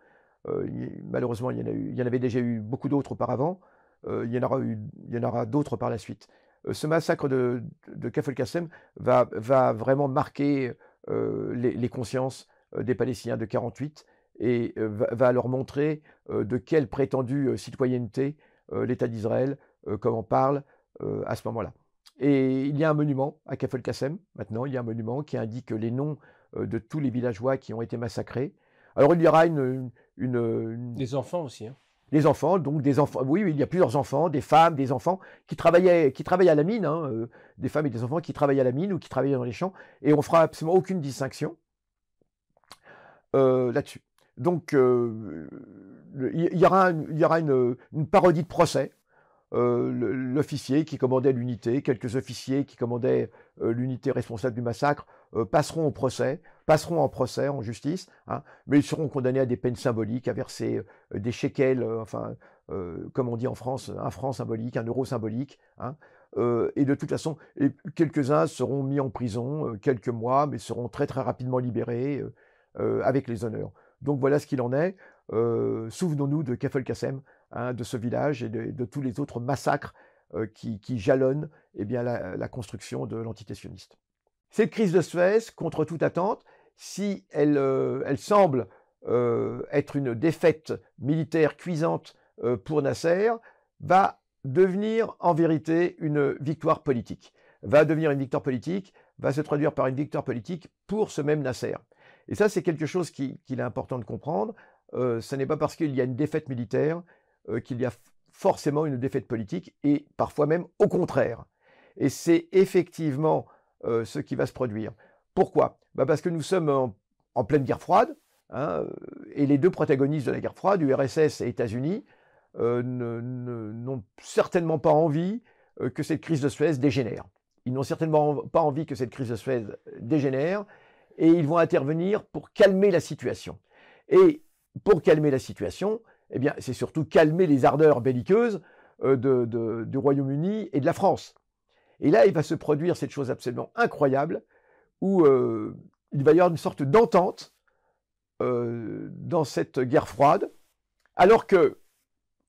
Malheureusement, il y en avait déjà eu beaucoup d'autres auparavant. Il y en aura d'autres par la suite. Ce massacre de Kafr el-Qassem va vraiment marquer les consciences des Palestiniens de 48 et va leur montrer de quelle prétendue citoyenneté l'État d'Israël, comme on parle à ce moment-là. Et il y a un monument à Kafr el-Qassem, maintenant, il y a un monument qui indique les noms de tous les villageois qui ont été massacrés. Alors il y aura Des enfants aussi, hein. Les enfants, donc des enfants, oui, il y a plusieurs enfants, des femmes, des enfants qui travaillaient à la mine, hein, des femmes et des enfants qui travaillaient à la mine ou qui travaillaient dans les champs, et on fera absolument aucune distinction là-dessus. Donc il y aura une parodie de procès. l'officier qui commandait l'unité, quelques officiers qui commandaient l'unité responsable du massacre passeront en procès, en justice, hein, mais ils seront condamnés à des peines symboliques, à verser des shekels, comme on dit en France, un franc symbolique, un euro symbolique, hein, et de toute façon, quelques-uns seront mis en prison quelques mois, mais seront très très rapidement libérés avec les honneurs. Donc voilà ce qu'il en est. Souvenons-nous de Kafel Qassem, hein, de ce village et de tous les autres massacres qui jalonnent eh bien, la construction de l'entité sioniste. Cette crise de Suez, contre toute attente, si elle semble être une défaite militaire cuisante pour Nasser, va devenir en vérité une victoire politique. Va devenir une victoire politique, va se traduire par une victoire politique pour ce même Nasser. Et ça, c'est quelque chose qu'il est important de comprendre. Ce n'est pas parce qu'il y a une défaite militaire qu'il y a forcément une défaite politique, et parfois même au contraire. Et c'est effectivement ce qui va se produire. Pourquoi? Parce que nous sommes en pleine guerre froide, hein, et les deux protagonistes de la guerre froide, URSS et États-Unis, n'ont certainement pas envie que cette crise de Suez dégénère. Ils n'ont certainement pas envie que cette crise de Suez dégénère, et ils vont intervenir pour calmer la situation. Et pour calmer la situation, eh bien, c'est surtout calmer les ardeurs belliqueuses du Royaume-Uni et de la France. Et là, il va se produire cette chose absolument incroyable, où il va y avoir une sorte d'entente dans cette guerre froide, alors que,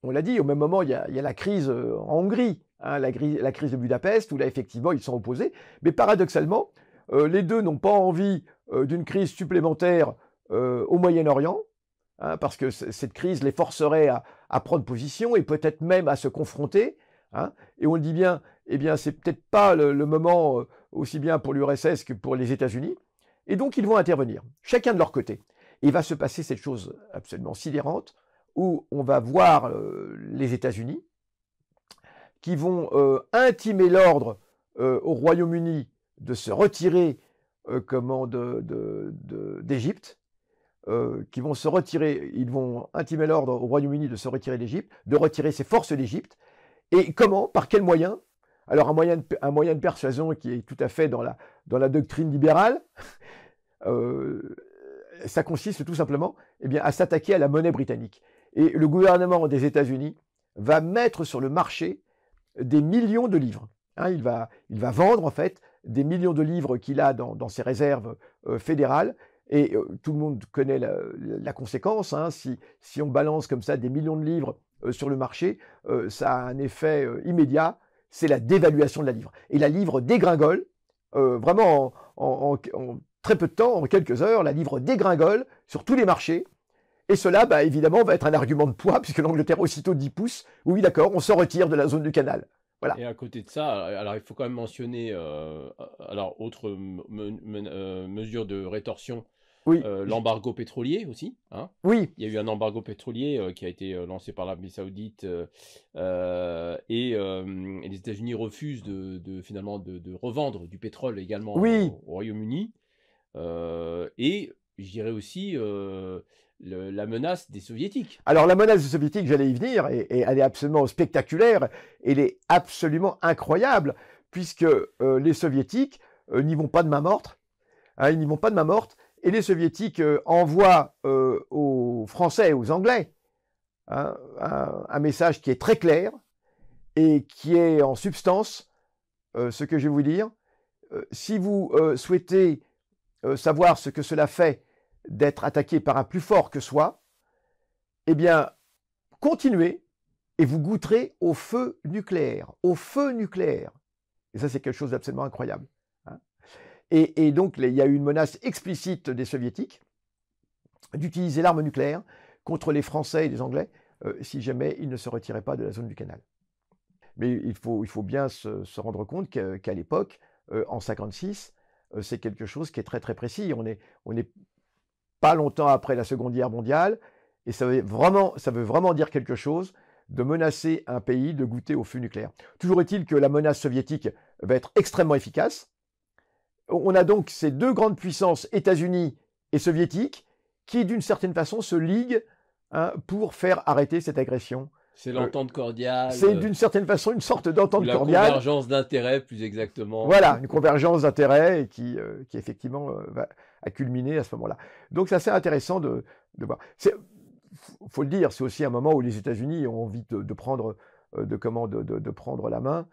on l'a dit, au même moment, il y a la crise en Hongrie, hein, la crise de Budapest, où là, effectivement, ils sont opposés. Mais paradoxalement, les deux n'ont pas envie d'une crise supplémentaire au Moyen-Orient, hein, parce que cette crise les forcerait à prendre position et peut-être même à se confronter. Hein, et on le dit bien, eh bien, c'est peut-être pas le moment aussi bien pour l'URSS que pour les États-Unis. Et donc, ils vont intervenir, chacun de leur côté. Et il va se passer cette chose absolument sidérante, où on va voir les États-Unis qui vont intimer l'ordre au Royaume-Uni de se retirer d'Égypte, qui vont se retirer, ils vont intimer l'ordre au Royaume-Uni de se retirer d'Égypte, de retirer ses forces d'Égypte. Et comment? Par quel moyen? Alors un moyen de persuasion qui est tout à fait dans la doctrine libérale, ça consiste tout simplement eh bien, à s'attaquer à la monnaie britannique. Et le gouvernement des États-Unis va mettre sur le marché des millions de livres. Hein, il va vendre en fait des millions de livres qu'il a dans ses réserves fédérales. Et tout le monde connaît la conséquence. Hein, si on balance comme ça des millions de livres sur le marché, ça a un effet immédiat, c'est la dévaluation de la livre. Et la livre dégringole, vraiment en très peu de temps, en quelques heures, la livre dégringole sur tous les marchés. Et cela, évidemment, va être un argument de poids, puisque l'Angleterre aussitôt dit pouce, oui d'accord, on se retire de la zone du canal. Voilà. Et à côté de ça, alors il faut quand même mentionner, alors autre mesure de rétorsion, oui. L'embargo pétrolier aussi. Hein. Oui. Il y a eu un embargo pétrolier qui a été lancé par l'Arabie Saoudite et les États-Unis refusent finalement de revendre du pétrole également au Royaume-Uni. Et je dirais aussi la menace des Soviétiques. Alors la menace des Soviétiques, j'allais y venir, et elle est absolument spectaculaire, elle est absolument incroyable, puisque les Soviétiques n'y vont pas de main morte, hein, ils n'y vont pas de main morte, et les Soviétiques envoient aux Français et aux Anglais hein, un message qui est très clair, et qui est en substance ce que je vais vous dire. Si vous souhaitez savoir ce que cela fait d'être attaqué par un plus fort que soi, eh bien, continuez et vous goûterez au feu nucléaire. Au feu nucléaire. Et ça, c'est quelque chose d'absolument incroyable. Hein. Et donc, il y a eu une menace explicite des Soviétiques d'utiliser l'arme nucléaire contre les Français et les Anglais si jamais ils ne se retiraient pas de la zone du canal. Mais il faut bien se rendre compte qu'à l'époque, en 1956, c'est quelque chose qui est très très précis. On est pas longtemps après la Seconde Guerre mondiale, et ça veut vraiment dire quelque chose de menacer un pays de goûter au feu nucléaire. Toujours est-il que la menace soviétique va être extrêmement efficace. On a donc ces deux grandes puissances, États-Unis et soviétiques, qui d'une certaine façon se liguent hein, pour faire arrêter cette agression C'est l'entente cordiale, C'est d'une certaine façon une sorte ou d'entente la cordiale. convergence d'intérêts plus exactement. Voilà, une convergence d'intérêts et qui effectivement a culminé à ce moment-là. Donc c'est assez intéressant de voir. Faut le dire, c'est aussi un moment où les États-Unis ont envie de prendre, de prendre la main,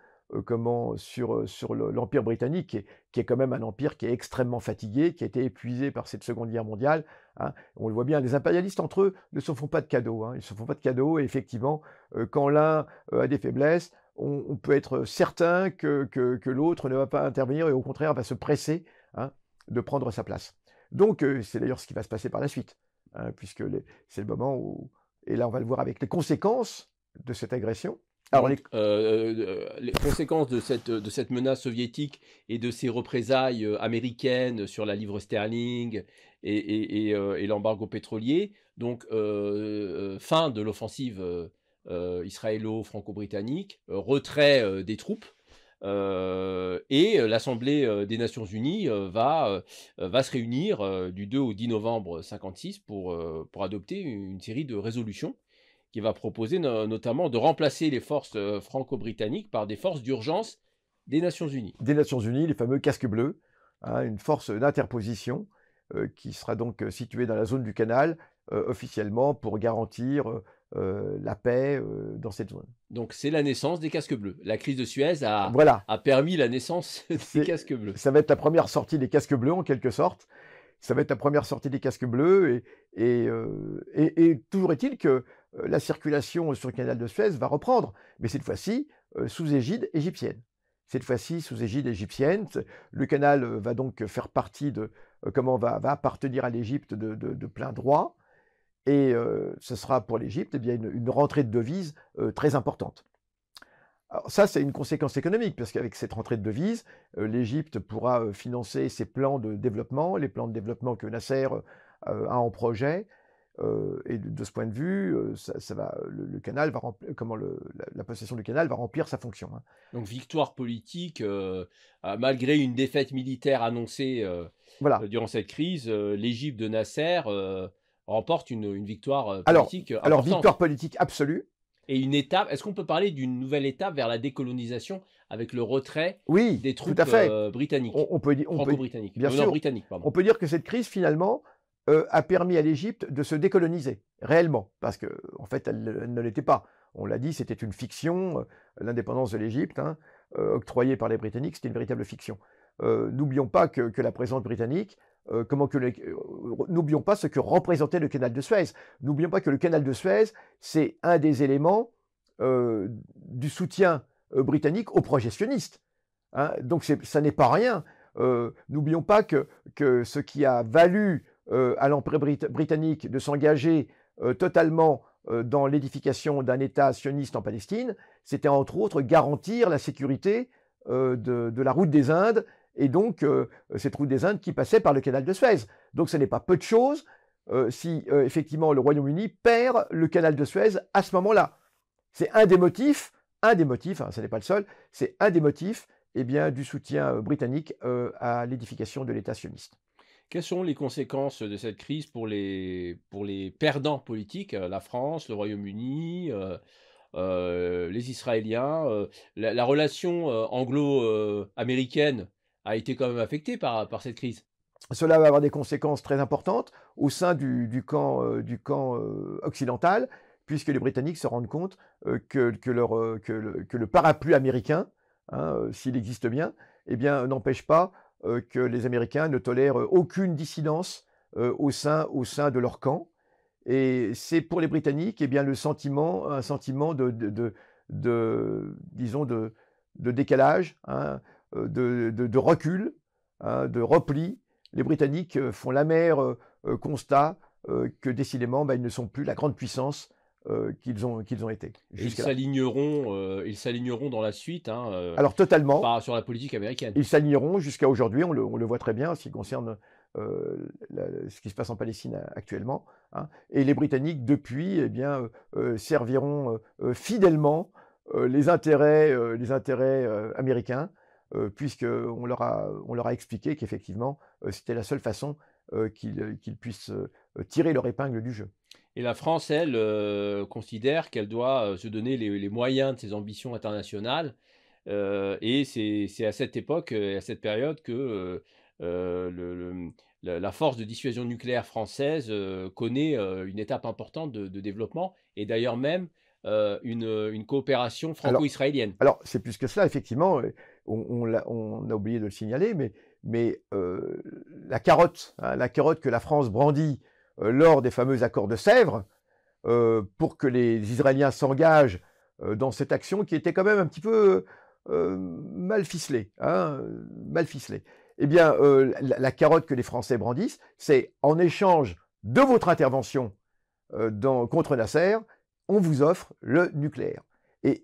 sur l'Empire britannique, qui est quand même un empire qui est extrêmement fatigué, qui a été épuisé par cette Seconde Guerre mondiale, hein. On le voit bien, les impérialistes entre eux ne se font pas de cadeaux, hein. Ils ne se font pas de cadeaux et effectivement, quand l'un a des faiblesses, on peut être certain que l'autre ne va pas intervenir et au contraire va se presser, hein, de prendre sa place. Donc, c'est d'ailleurs ce qui va se passer par la suite, hein, puisque c'est le moment où, et là on va le voir avec les conséquences de cette agression. Alors, Donc, les conséquences de cette menace soviétique et de ces représailles américaines sur la livre sterling et l'embargo pétrolier, donc fin de l'offensive israélo-franco-britannique, retrait des troupes, et l'Assemblée des Nations Unies va se réunir du 2 au 10 novembre 56 pour adopter une série de résolutions qui va proposer notamment de remplacer les forces franco-britanniques par des forces d'urgence des Nations Unies. des Nations Unies, les fameux casques bleus, hein, une force d'interposition qui sera donc située dans la zone du canal officiellement pour garantir la paix dans cette zone. Donc c'est la naissance des casques bleus. La crise de Suez a Voilà, permis la naissance des c'est- casques bleus. ça va être la première sortie des casques bleus en quelque sorte. Ça va être la première sortie des casques bleus et toujours est-il que la circulation sur le canal de Suez va reprendre, mais cette fois-ci sous égide égyptienne. Cette fois-ci sous égide égyptienne, le canal va donc faire partie va appartenir à l'Égypte de plein droit et ce sera pour l'Égypte une rentrée de devises très importante. Alors ça, c'est une conséquence économique, parce qu'avec cette rentrée de devises, l'Égypte pourra financer ses plans de développement, les plans de développement que Nasser a en projet. Et de ce point de vue, le canal va la possession du canal va remplir sa fonction, hein. Donc victoire politique, malgré une défaite militaire annoncée Voilà. durant cette crise, l'Égypte de Nasser remporte une victoire Alors, politique alors importante. victoire politique absolue. Et une étape, est-ce qu'on peut parler d'une nouvelle étape vers la décolonisation avec le retrait Oui, des tout troupes à fait. britanniques, On peut dire, franco-britanniques, bien non, sûr, britanniques, pardon. on peut dire que cette crise, finalement, a permis à l'Égypte de se décoloniser, réellement, parce que en fait, elle ne l'était pas. On l'a dit, c'était une fiction, l'indépendance de l'Égypte, hein, octroyée par les Britanniques, c'était une véritable fiction. N'oublions pas que la présence britannique, n'oublions pas ce que représentait le canal de Suez. N'oublions pas que le canal de Suez, c'est un des éléments du soutien britannique au projet sioniste, hein. Donc ça n'est pas rien. N'oublions pas que ce qui a valu à l'Empire britannique de s'engager totalement dans l'édification d'un État sioniste en Palestine, c'était entre autres garantir la sécurité de la route des Indes, et donc cette route des Indes qui passait par le canal de Suez. Donc ce n'est pas peu de choses si effectivement le Royaume-Uni perd le canal de Suez à ce moment-là. C'est un des motifs, hein, ce n'est pas le seul, c'est un des motifs du soutien britannique à l'édification de l'État sioniste. Quelles sont les conséquences de cette crise pour les perdants politiques, la France, le Royaume-Uni, les Israéliens, la relation anglo-américaine a été quand même affectée par cette crise. Cela va avoir des conséquences très importantes au sein du camp occidental, puisque les Britanniques se rendent compte que le parapluie américain, hein, s'il existe bien, n'empêche pas que les Américains ne tolèrent aucune dissidence au sein de leur camp. Et c'est pour les Britanniques un sentiment disons, de décalage, hein, de recul, hein, de repli. Les Britanniques font l'amer constat que décidément, ils ne sont plus la grande puissance qu'ils ont été Et ils jusqu'à là. s'aligneront dans la suite, hein, Alors totalement, sur la politique américaine. ils s'aligneront jusqu'à aujourd'hui, on le voit très bien en ce qui concerne ce qui se passe en Palestine actuellement, hein. Et les Britanniques, depuis, serviront fidèlement les intérêts américains, puisqu'on leur a expliqué qu'effectivement, c'était la seule façon qu'ils puissent tirer leur épingle du jeu. Et la France, elle, considère qu'elle doit, se donner les moyens de ses ambitions internationales, et c'est à cette époque, et à cette période que, le la force de dissuasion nucléaire française, connaît, une étape importante de développement et d'ailleurs même, une coopération Alors franco-israélienne. alors c'est plus que cela effectivement, on a oublié de le signaler, mais la carotte, hein, la carotte que la France brandit, lors des fameux accords de Sèvres, pour que les Israéliens s'engagent, dans cette action qui était quand même un petit peu, mal ficelée, hein, mal ficelée. Eh bien, la carotte que les Français brandissent, c'est en échange de votre intervention, contre Nasser, on vous offre le nucléaire. Et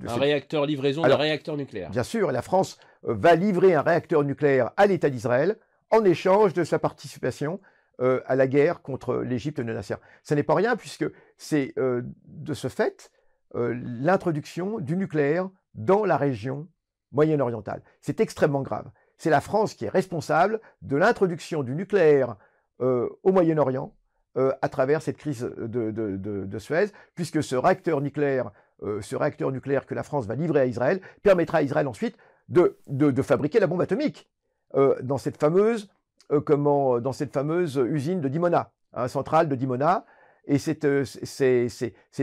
Un réacteur, livraison d'un alors, réacteur nucléaire. bien sûr, la France va livrer un réacteur nucléaire à l'État d'Israël en échange de sa participation à la guerre contre l'Égypte de Nasser. Ce n'est pas rien puisque c'est de ce fait l'introduction du nucléaire dans la région moyen-orientale. C'est extrêmement grave. C'est la France qui est responsable de l'introduction du nucléaire au Moyen-Orient à travers cette crise de Suez, puisque ce réacteur nucléaire que la France va livrer à Israël permettra à Israël ensuite de fabriquer la bombe atomique dans cette fameuse usine de Dimona, hein, centrale de Dimona. Et c'est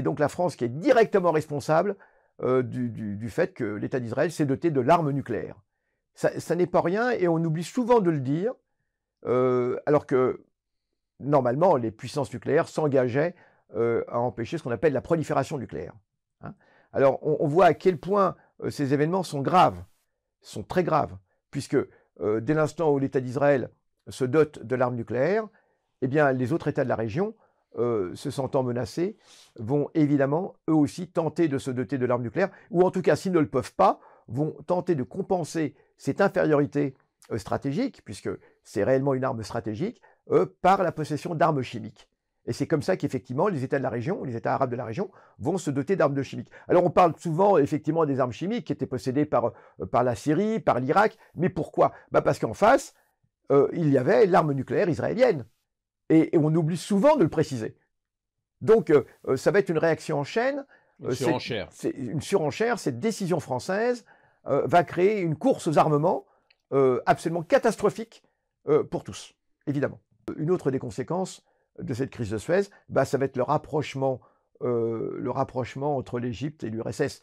donc la France qui est directement responsable du fait que l'État d'Israël s'est doté de l'arme nucléaire. Ça n'est pas rien et on oublie souvent de le dire, alors que normalement les puissances nucléaires s'engageaient à empêcher ce qu'on appelle la prolifération nucléaire. Hein. Alors on voit à quel point ces événements sont graves, sont très graves, puisque dès l'instant où l'État d'Israël se dote de l'arme nucléaire, eh bien les autres États de la région, se sentant menacés, vont évidemment eux aussi tenter de se doter de l'arme nucléaire, ou en tout cas s'ils ne le peuvent pas, vont tenter de compenser cette infériorité stratégique, puisque c'est réellement une arme stratégique, par la possession d'armes chimiques. Et c'est comme ça qu'effectivement les États de la région, les États arabes de la région, vont se doter d'armes chimiques. Alors on parle souvent effectivement des armes chimiques qui étaient possédées par la Syrie, par l'Irak, mais pourquoi? Parce qu'en face, il y avait l'arme nucléaire israélienne. Et on oublie souvent de le préciser. Donc ça va être une réaction en chaîne. Une surenchère. C'est une surenchère. Cette décision française va créer une course aux armements absolument catastrophique pour tous, évidemment. Une autre des conséquences de cette crise de Suez, ça va être le rapprochement entre l'Égypte et l'URSS.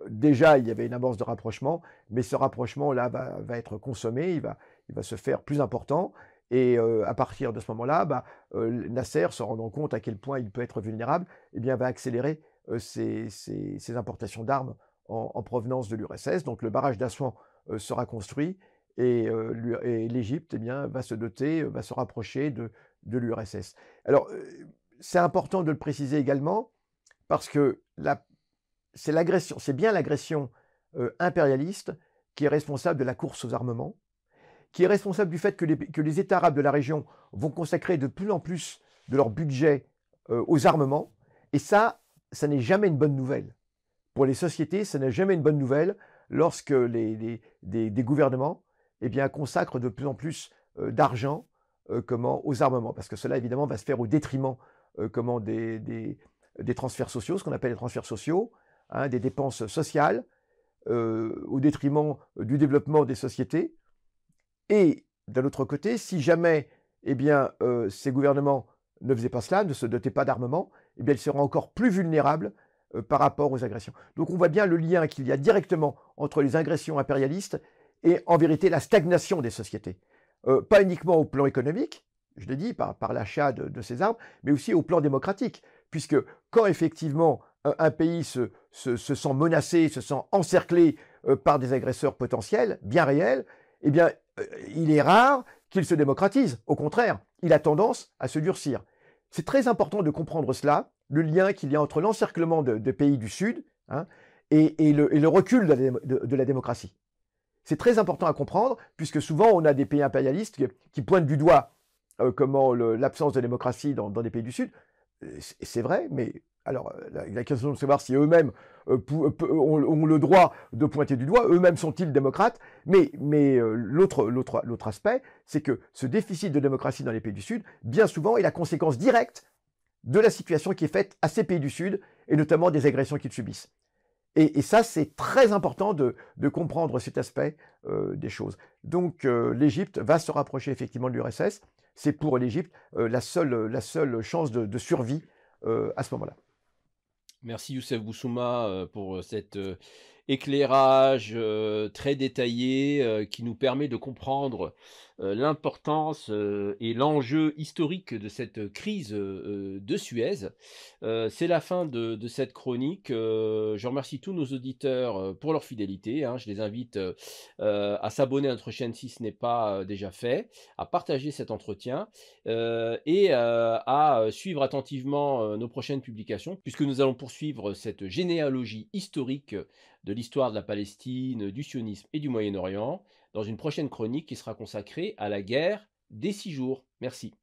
Déjà, il y avait une amorce de rapprochement, mais ce rapprochement-là va être consommé, il va se faire plus important. Et à partir de ce moment-là, Nasser, se rendant compte à quel point il peut être vulnérable, eh bien, va accélérer ses importations d'armes en provenance de l'URSS. Donc le barrage d'Assouan sera construit et l'Égypte eh bien, va se doter, va se rapprocher de l'URSS. Alors, c'est important de le préciser également parce que c'est bien l'agression impérialiste qui est responsable de la course aux armements, qui est responsable du fait que les États arabes de la région vont consacrer de plus en plus de leur budget aux armements. Et ça n'est jamais une bonne nouvelle. Pour les sociétés, ça n'est jamais une bonne nouvelle lorsque des gouvernements eh bien, consacrent de plus en plus d'argent aux armements. Parce que cela, évidemment, va se faire au détriment des transferts sociaux, ce qu'on appelle les transferts sociaux, hein, des dépenses sociales, au détriment du développement des sociétés. Et d'un autre côté, si jamais eh bien, ces gouvernements ne faisaient pas cela, ne se dotaient pas d'armement, eh bien, ils seraient encore plus vulnérables par rapport aux agressions. Donc on voit bien le lien qu'il y a directement entre les agressions impérialistes et en vérité la stagnation des sociétés. Pas uniquement au plan économique, je l'ai dit, par l'achat de ces armes, mais aussi au plan démocratique. Puisque quand effectivement un pays se sent menacé, se sent encerclé par des agresseurs potentiels, bien réels, eh bien, il est rare qu'il se démocratise. Au contraire, il a tendance à se durcir. C'est très important de comprendre cela, le lien qu'il y a entre l'encerclement de pays du Sud hein, et le recul de la démocratie. C'est très important à comprendre, puisque souvent on a des pays impérialistes qui pointent du doigt l'absence de démocratie dans des pays du Sud. C'est vrai, mais Alors, la question de savoir si eux-mêmes ont le droit de pointer du doigt, eux-mêmes sont-ils démocrates? Mais l'autre aspect, c'est que ce déficit de démocratie dans les pays du Sud, bien souvent, est la conséquence directe de la situation qui est faite à ces pays du Sud, et notamment des agressions qu'ils subissent. Et ça, c'est très important de comprendre cet aspect des choses. Donc, l'Égypte va se rapprocher effectivement de l'URSS. C'est pour l'Égypte la seule chance de survie à ce moment-là. Merci Youssef Boussouma pour cet éclairage très détaillé qui nous permet de comprendre l'importance et l'enjeu historique de cette crise de Suez. C'est la fin de cette chronique. Je remercie tous nos auditeurs pour leur fidélité, hein. Je les invite à s'abonner à notre chaîne si ce n'est pas déjà fait, à partager cet entretien et à suivre attentivement nos prochaines publications, puisque nous allons poursuivre cette généalogie historique de l'histoire de la Palestine, du sionisme et du Moyen-Orient, dans une prochaine chronique qui sera consacrée à la guerre des 6 jours. Merci.